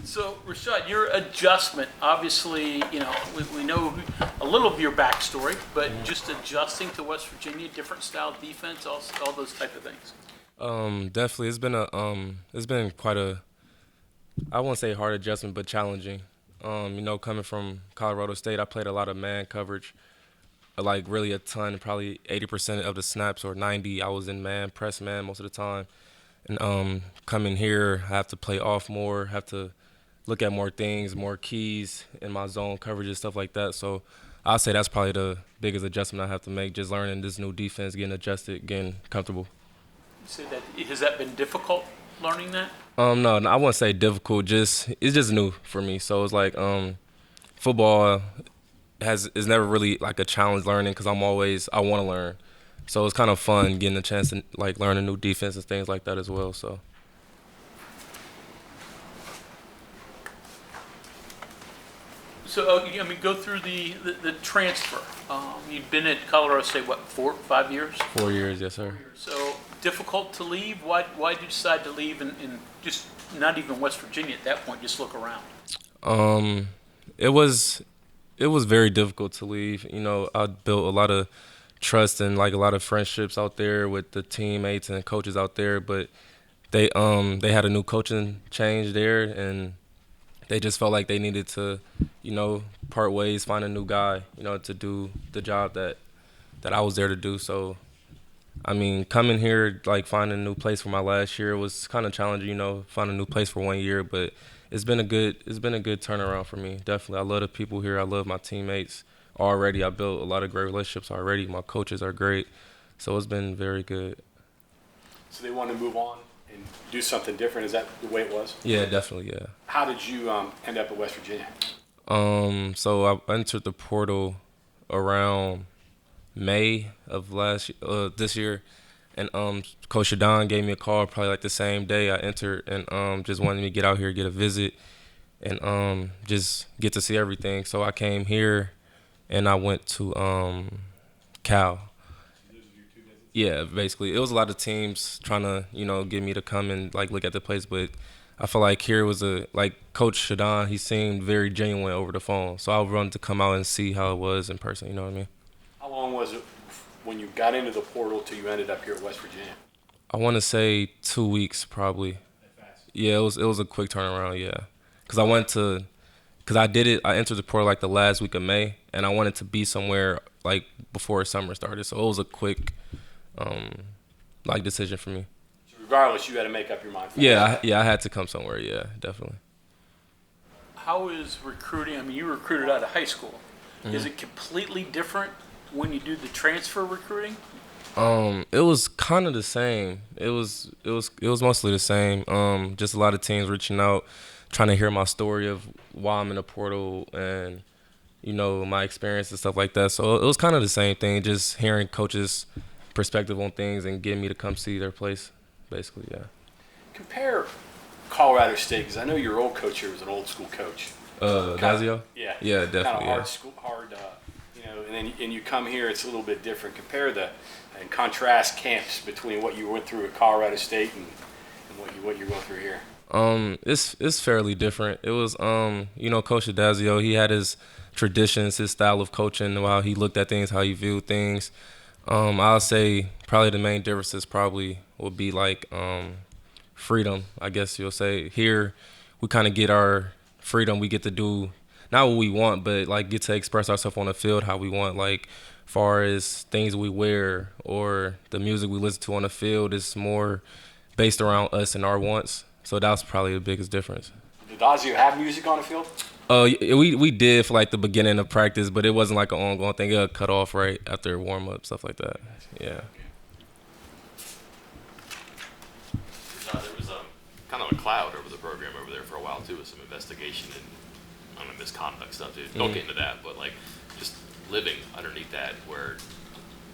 So, Rashad, your adjustment, obviously, we know a little of your backstory, but just adjusting to West Virginia, different style defense, all those type of things. Definitely, it's been quite a, I won't say hard adjustment, but challenging. Coming from Colorado State, I played a lot of man coverage, like really a ton, probably 80% of the snaps or 90, I was in man, press man most of the time. And coming here, I have to play off more, have to look at more things, more keys in my zone coverage and stuff like that. So I'll say that's probably the biggest adjustment I have to make, just learning this new defense, getting adjusted, getting comfortable. You said that has that been difficult learning that? No, I wouldn't say difficult. Just it's just new for me. So it's like football has is never really like a challenge learning because I want to learn. So it's kind of fun getting a chance to like learn a new defense and things like that as well. So So, go through the transfer. You've been at Colorado State, what, 4 5 years? 4 years, yes sir. So, difficult to leave? Why did you decide to leave and just not even West Virginia at that point, just look around? Um, it was it was very difficult to leave. I built a lot of trust and like a lot of friendships out there with the teammates and coaches out there, but they had a new coaching change there and they just felt like they needed to, part ways, find a new guy, to do the job that I was there to do. So, I mean, coming here, like finding a new place for my last year was kind of challenging, finding a new place for 1 year, but it's been a good turnaround for me. Definitely. I love the people here. I love my teammates already. I built a lot of great relationships already. My coaches are great. So it's been very good. So they want to move on and do something different. Is that the way it was? Yeah, definitely, yeah. How did you end up at West Virginia? So I entered the portal around May of this year, and Coach Shadon gave me a call probably like the same day I entered, and just wanted me to get out here, get a visit, and just get to see everything. So I came here, and I went to Cal. Yeah, basically, it was a lot of teams trying to get me to come and like look at the place, but I feel like here was a like Coach Shadon. He seemed very genuine over the phone, so I wanted to come out and see how it was in person. You know what I mean? How long was it when you got into the portal till you ended up here at West Virginia? I want to say 2 weeks probably. Yeah, it was a quick turnaround. Yeah, because I did it. I entered the portal like the last week of May, and I wanted to be somewhere like before summer started. So it was a quick um like decision for me. So regardless, you had to make up your mind Yeah, fast. yeah, I had to come somewhere. Yeah, definitely. How is recruiting? You recruited out of high school. Is it completely different when you do the transfer recruiting? It was kind of the same. It was mostly the same. Just a lot of teams reaching out, trying to hear my story of why I'm in the portal and my experience and stuff like that. So it was kind of the same thing. Just hearing coaches' perspective on things and getting me to come see their place, basically. Yeah. Compare Colorado State, because I know your old coach here was an old school coach. Dazio. Yeah. Yeah, Kind of definitely. hard Yeah. school, hard. And then you come here, it's a little bit different. Compare and contrast camps between what you went through at Colorado State and what you're going through here. It's fairly different. It was Coach Dazio. He had his traditions, his style of coaching, how he looked at things, how he viewed things. I'll say probably the main differences probably would be like freedom. I guess you'll say here we kind of get our freedom. We get to do not what we want, but like get to express ourselves on the field how we want. Like far as things we wear or the music we listen to on the field is more based around us and our wants. So that's probably the biggest difference. Did Dazio have music on the field? We did for like the beginning of practice, but it wasn't like an ongoing thing. It got cut off right after warm up, stuff like that. Yeah. There was kind of a cloud over the program over there for a while too, with some investigation and I don't know, misconduct stuff. Dude. Don't get into that, but like just living underneath that, where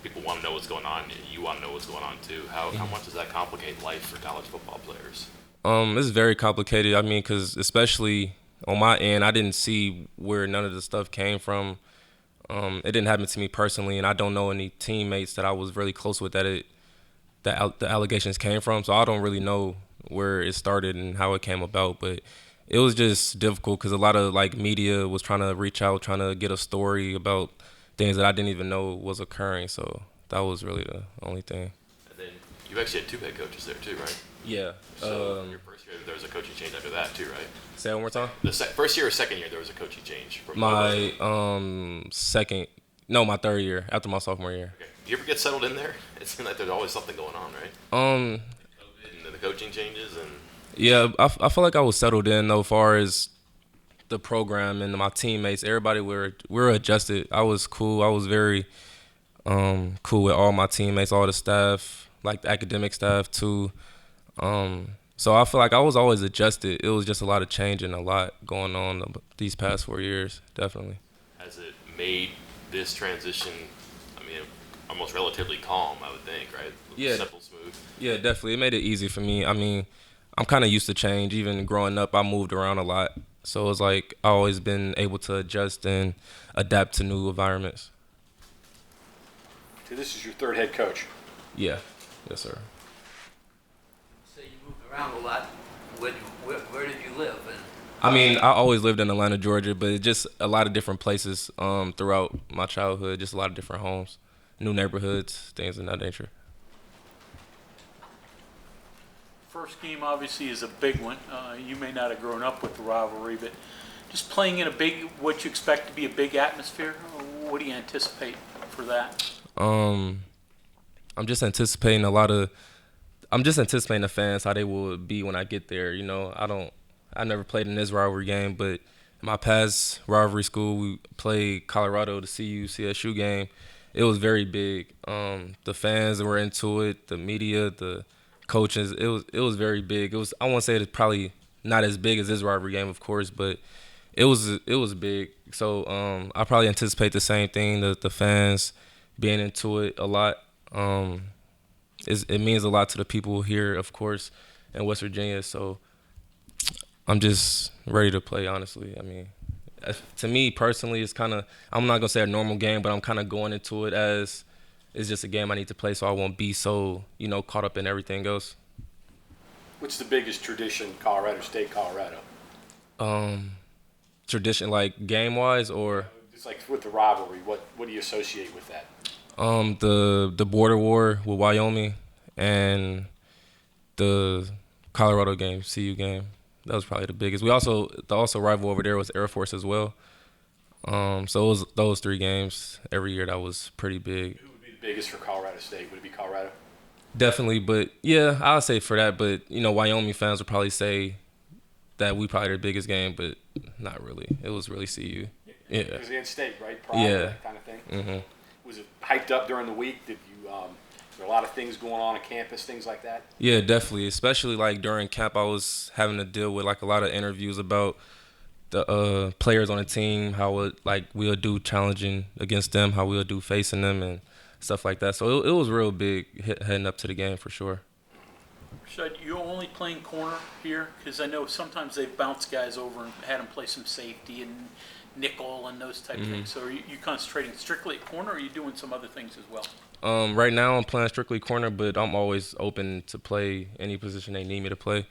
people want to know what's going on, you want to know what's going on too. How much does that complicate life for college football players? It's very complicated. I mean, because especially on my end, I didn't see where none of the stuff came from. It didn't happen to me personally, and I don't know any teammates that I was really close with the allegations came from. So I don't really know where it started and how it came about. But it was just difficult because a lot of like media was trying to reach out, trying to get a story about things that I didn't even know was occurring. So that was really the only thing. And then you actually had 2 head coaches there too, right? Yeah. So your first year, there was a coaching change after that too, right? Say it one more time. The first year or second year, there was a coaching change. My my third year after my sophomore year. Okay. Do you ever get settled in there? It seems like there's always something going on, right? Um, And the coaching changes and. yeah, I feel like I was settled in though, far as the program and my teammates. Everybody we were adjusted. I was cool. I was very cool with all my teammates, all the staff, like the academic staff too. So I feel like I was always adjusted. It was just a lot of change and a lot going on these past 4 years, definitely. Has it made this transition, I mean, almost relatively calm, I would think, right? Yeah. Simple, smooth. Yeah, definitely. It made it easy for me. I mean, I'm kind of used to change. Even growing up, I moved around a lot. So it's like I always been able to adjust and adapt to new environments. So this is your third head coach. Yeah. Yes, sir. So you moved around a lot. Where did you live? And I mean, I always lived in Atlanta, Georgia, but just a lot of different places throughout my childhood, just a lot of different homes, new neighborhoods, things of that nature. First game obviously is a big one. You may not have grown up with the rivalry, but just playing in what you expect to be a big atmosphere, what do you anticipate for that? I'm just anticipating the fans, how they will be when I get there. You know, I never played in this rivalry game, but in my past rivalry school, we played Colorado, the CSU game. It was very big. The fans were into it, the media, the coaches. It was very big. I won't say it's probably not as big as this rivalry game, of course, but it was big. So I probably anticipate the same thing, the fans being into it a lot. It means a lot to the people here, of course, in West Virginia. So I'm just ready to play, honestly. I mean, to me personally, it's kind of, I'm not going to say a normal game, but I'm kind of going into it as it's just a game I need to play so I won't be so, caught up in everything else. What's the biggest tradition, Colorado State, Colorado? Tradition, like game-wise or? It's like with the rivalry, what do you associate with that? The border war with Wyoming and the Colorado game, CU game. That was probably the biggest. The rival over there was Air Force as well. So it was those 3 games every year that was pretty big. Who would be the biggest for Colorado State? Would it be Colorado? Definitely, but yeah, I'll say for that. But Wyoming fans would probably say that we probably the biggest game, but not really. It was really CU. Yeah. It was against State, right? Pride, Yeah. that kind of thing. Mm-hmm. Was it hyped up during the week? Did you? There were a lot of things going on campus, things like that. Yeah, definitely. Especially like during camp, I was having to deal with like a lot of interviews about the players on the team, how we'll do challenging against them, how we'll do facing them, and stuff like that. So it was real big heading up to the game for sure. Rashad, you're only playing corner here? Because I know sometimes they've bounced guys over and had them play some safety and nickel and those type of things. So are you concentrating strictly at corner, or are you doing some other things as well? Right now I'm playing strictly corner, but I'm always open to play any position they need me to play.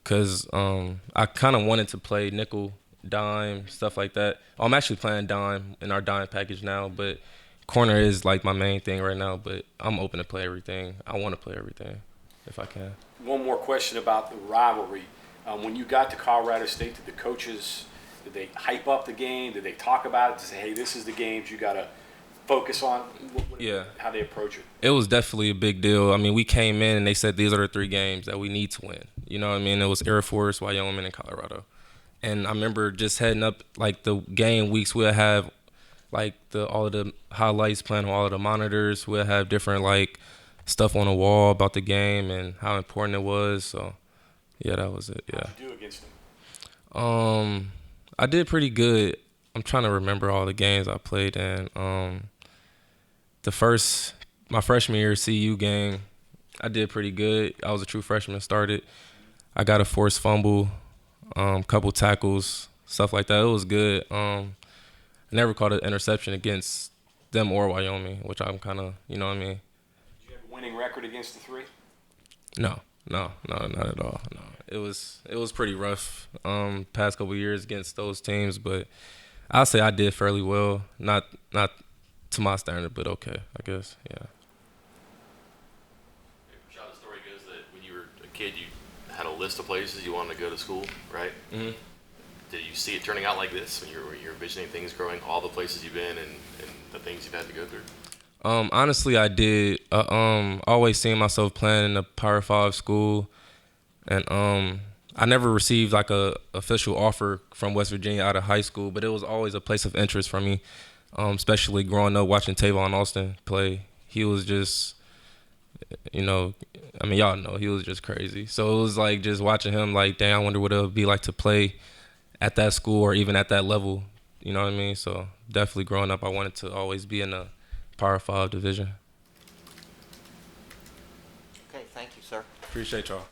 Because I kind of wanted to play nickel, dime, stuff like that. I'm actually playing dime in our dime package now, but corner is like my main thing right now. But I'm open to play everything. I want to play everything if I can. One more question about the rivalry. When you got to Colorado State, did the coaches, did they hype up the game? Did they talk about it to say, hey, this is the games you got to focus on? Yeah. How they approach it? It was definitely a big deal. I mean, we came in and they said these are the 3 games that we need to win. You know what I mean? It was Air Force, Wyoming, and Colorado. And I remember just heading up, like the game weeks, we'll have like all of the highlights playing on all of the monitors. We'll have different like stuff on the wall about the game and how important it was. So yeah, that was it. Yeah. How'd you do against them? I did pretty good. I'm trying to remember all the games I played in. My freshman year CU game, I did pretty good. I was a true freshman, started. I got a forced fumble, couple tackles, stuff like that. It was good. I never caught an interception against them or Wyoming, which I'm kind of, you know what I mean? Did you have a winning record against the 3? No, No, not at all. No, it was pretty rough. Past couple years against those teams, but I'll say I did fairly well. Not to my standard, but okay, I guess. Yeah. Rashad, the story goes that when you were a kid, you had a list of places you wanted to go to school, right? Mm-hmm. Did you see it turning out like this when you're envisioning things growing, all the places you've been and the things you've had to go through? Honestly, I did. Always seeing myself playing in a Power 5 school, and I never received like a official offer from West Virginia out of high school, but it was always a place of interest for me, especially growing up watching Tavon Austin play. He was just, y'all know he was just crazy. So it was like just watching him, like, dang, I wonder what it would be like to play at that school or even at that level. You know what I mean? So definitely growing up, I wanted to always be in a Power 5 division. Okay, thank you, sir. Appreciate y'all.